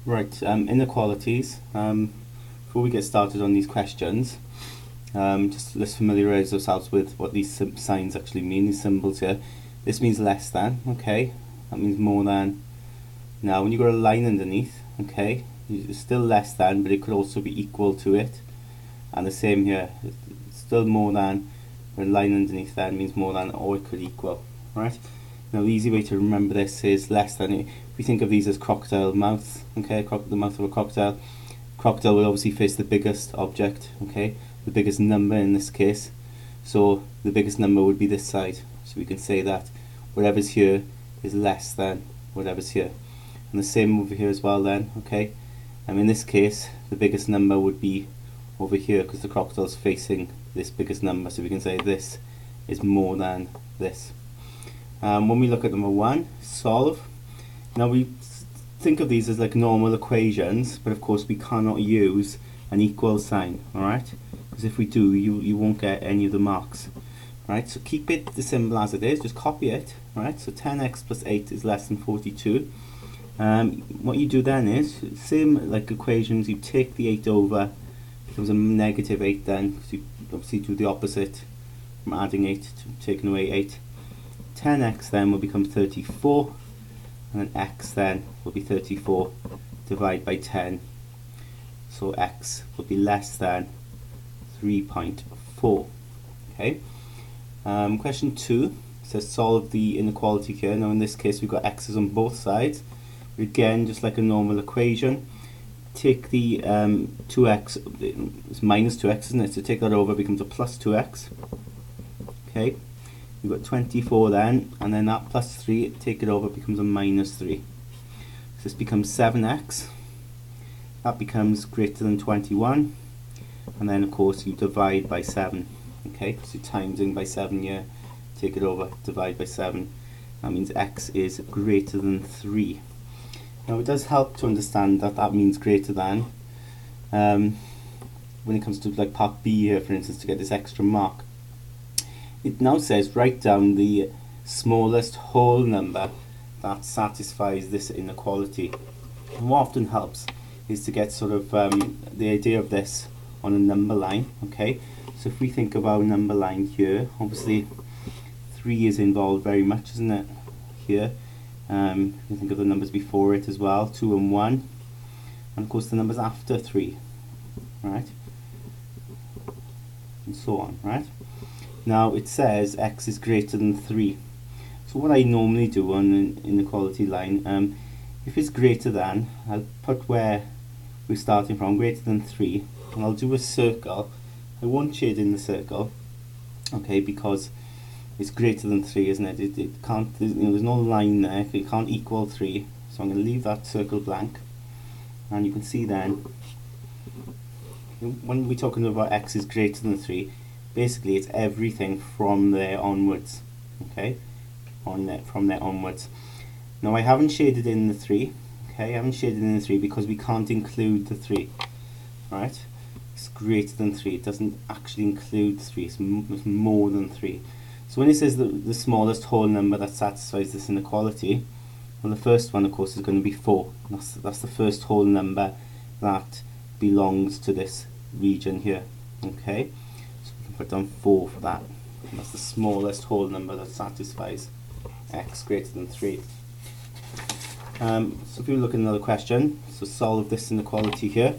Right, inequalities. Before we get started on these questions, just let's familiarise ourselves with what these signs actually mean, these symbols here. This means less than, okay? That means more than. Now, when you've got a line underneath, okay, it's still less than, but it could also be equal to it. And the same here, it's still more than, but a line underneath that means more than, or it could equal, right? Now, the easy way to remember this is less than. If we think of these as crocodile mouths, okay, the mouth of a crocodile. Crocodile will obviously face the biggest object, okay, the biggest number in this case. So the biggest number would be this side. So we can say that whatever's here is less than whatever's here. And the same over here as well then, okay. In this case, the biggest number would be over here because the crocodile's facing this biggest number. So we can say this is more than this. When we look at number 1, solve. Now we think of these as like normal equations, but of course we cannot use an equal sign, alright? Because if we do, you won't get any of the marks. Right, so keep it the symbol as it is, just copy it, right? So 10x plus 8 is less than 42. What you do then is, same like equations, you take the 8 over, it becomes a negative 8 then, because you obviously do the opposite from adding 8 to taking away 8. 10x then will become 34, and then x then will be 34 divided by 10. So x will be less than 3.4. Okay. Question 2 says solve the inequality here. Now in this case we've got x's on both sides. Again, just like a normal equation, take the 2x, it's minus 2x, isn't it? So take that over, becomes a plus 2x. Okay, we've got 24 then, and then that plus 3, take it over, becomes a minus 3. So this becomes 7x. That becomes greater than 21. And then of course you divide by 7. Okay, so timesing by 7 here, take it over, divide by 7. That means x is greater than 3. Now it does help to understand that that means greater than when it comes to like part B here, for instance, to get this extra mark. It now says write down the smallest whole number that satisfies this inequality. And what often helps is to get sort of the idea of this on a number line, okay? So if we think of our number line here, obviously 3 is involved very much, isn't it? Here. You think of the numbers before it as well, 2 and 1. And of course the numbers after 3, right? And so on, right? Now it says x is greater than 3. So what I normally do on an inequality line, if it's greater than, I'll put where we're starting from, greater than 3, and I'll do a circle. I won't shade in the circle, okay, because it's greater than 3, isn't it? It can't, there's no line there, it can't equal 3. So I'm going to leave that circle blank. And you can see then, when we're talking about x is greater than 3, basically it's everything from there onwards. Okay? From there onwards. Now I haven't shaded in the 3. Okay, I haven't shaded in the 3 because we can't include the 3. Right? It's greater than 3. It doesn't actually include 3. It's more than 3. So when it says the smallest whole number that satisfies this inequality, well, the first one, of course, is going to be 4. That's the first whole number that belongs to this region here. Okay, so we can put down 4 for that. And that's the smallest whole number that satisfies x greater than 3. So if we look at another question, so solve this inequality here.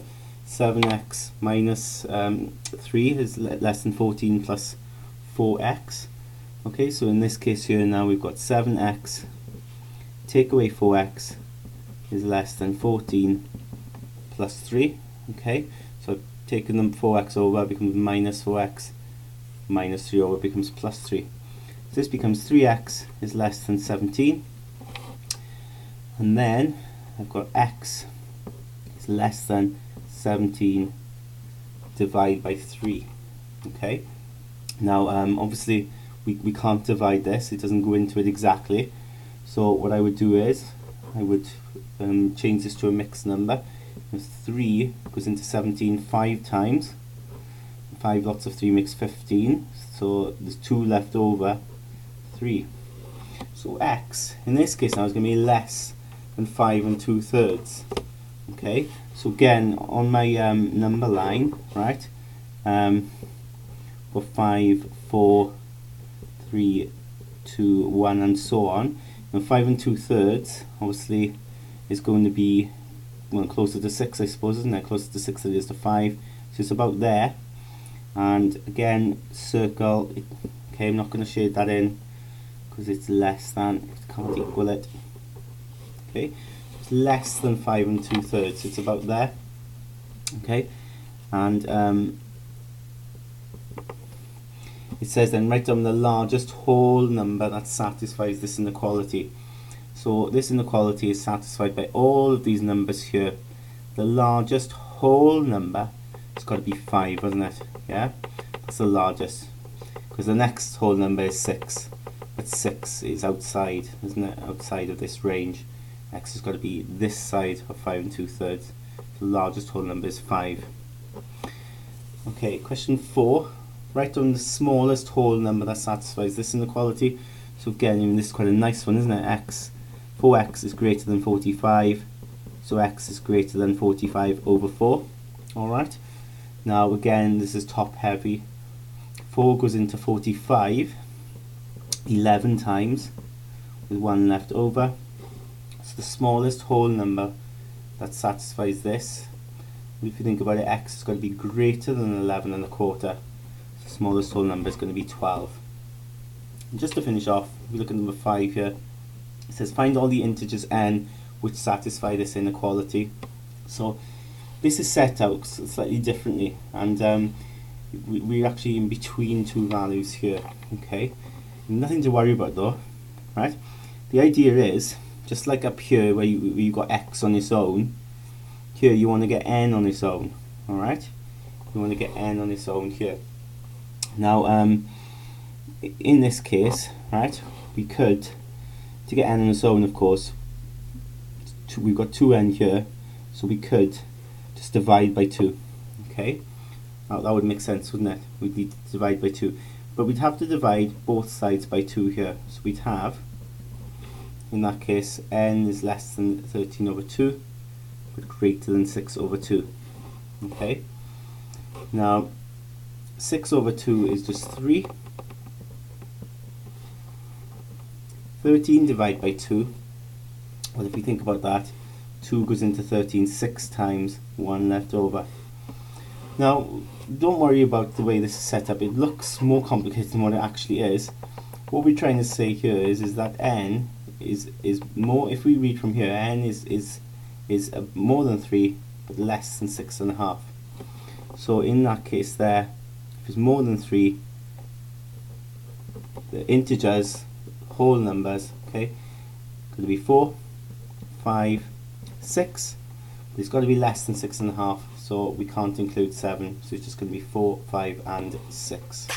7x minus 3 is less than 14 plus 4x. Okay, so in this case here now we've got 7x, take away 4x is less than 14 plus 3. Okay, so I've taken them 4x over, becomes minus 4x, minus 3 over becomes plus 3. So this becomes 3x is less than 17. And then I've got x is less than 17 divided by 3. Okay, now obviously we can't divide this, it doesn't go into it exactly. So what I would do is I would change this to a mixed number. 3 goes into 17 5 times. 5 lots of 3 makes 15. So there's 2 left over, 3. So x, in this case now, is going to be less than 5 2/3. Okay, so again, on my number line, right, for 5, 4, 3, 2, 1, and so on. Now 5 and 2/3 obviously is going to be, well, closer to 6, I suppose, isn't it? Closer to 6 than it is to 5, so it's about there. And again, circle. Okay, I'm not going to shade that in because it's less than, it can't equal it. Okay, it's less than 5 and 2/3, it's about there. Okay, and it says then write down the largest whole number that satisfies this inequality. So this inequality is satisfied by all of these numbers here. The largest whole number has got to be 5, hasn't it? Yeah, that's the largest, because the next whole number is 6, but 6 is outside, isn't it? Outside of this range. X has got to be this side of 5 and 2/3. The largest whole number is 5. Okay, question 4. Write down the smallest whole number that satisfies this inequality. So again, this is quite a nice one, isn't it? 4x is greater than 45, so x is greater than 45 over 4. Alright, now again, this is top heavy. 4 goes into 45 11 times, with 1 left over. So the smallest whole number that satisfies this, if you think about it, x is going to be greater than 11 and a quarter. The smallest whole number is going to be 12. And just to finish off, if we look at number 5 here, it says find all the integers n which satisfy this inequality. So this is set out slightly differently, and we're actually in between two values here. Okay, nothing to worry about though, right? The idea is, just like up here where you got x on its own, here you want to get n on its own. Alright, you want to get n on its own here. Now in this case, right, we could, to get n on its own, of course, we've got 2n here, so we could just divide by 2. Okay, now that would make sense, wouldn't it? We'd need to divide by 2, but we'd have to divide both sides by 2 here. So we'd have, in that case, n is less than 13 over 2, but greater than 6 over 2. Okay, now 6 over 2 is just 3. 13 divided by 2, well, if you think about that, 2 goes into 13 6 times, 1 left over. Now, don't worry about the way this is set up. It looks more complicated than what it actually is. What we're trying to say here is that n is more, if we read from here, n is more than 3, but less than 6.5. So in that case there, if it's more than 3, the integers, whole numbers, okay, going to be 4, 5, 6, but it's got to be less than 6.5, so we can't include 7, so it's just going to be 4, 5 and 6.